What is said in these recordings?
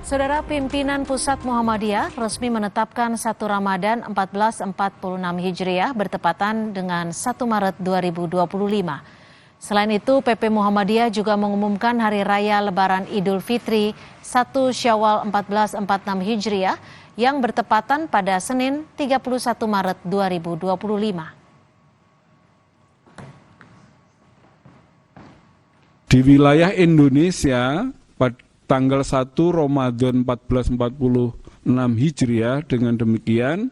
Saudara pimpinan Pusat Muhammadiyah resmi menetapkan 1 Ramadan 1446 Hijriah bertepatan dengan 1 Maret 2025. Selain itu, PP Muhammadiyah juga mengumumkan Hari Raya Lebaran Idul Fitri 1 Syawal 1446 Hijriah yang bertepatan pada Senin 31 Maret 2025. Di wilayah Indonesia, pada tanggal 1 Ramadan 1446 Hijriah dengan demikian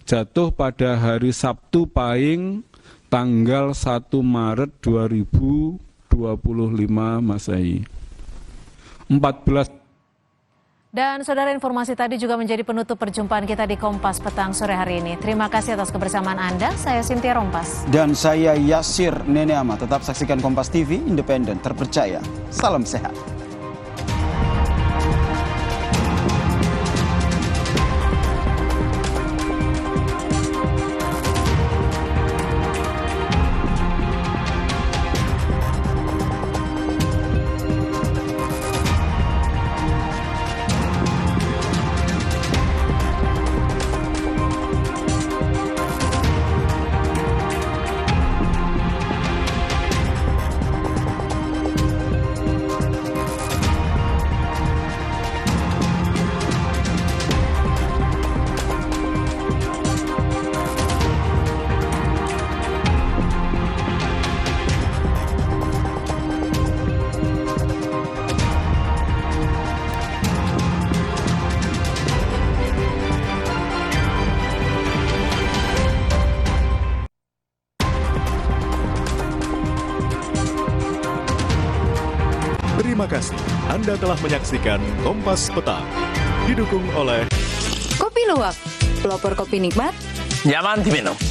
jatuh pada hari Sabtu Pahing tanggal 1 Maret 2025 Masehi. 14. Dan saudara, informasi tadi juga menjadi penutup perjumpaan kita di Kompas Petang sore hari ini. Terima kasih atas kebersamaan Anda. Saya Cynthia Rompas. Dan saya Yasir Neneama. Tetap saksikan Kompas TV, independen, terpercaya. Salam sehat. Terima kasih Anda telah menyaksikan Kompas Petang. Didukung oleh Kopi Luwak, pelopor kopi nikmat, nyaman diminum.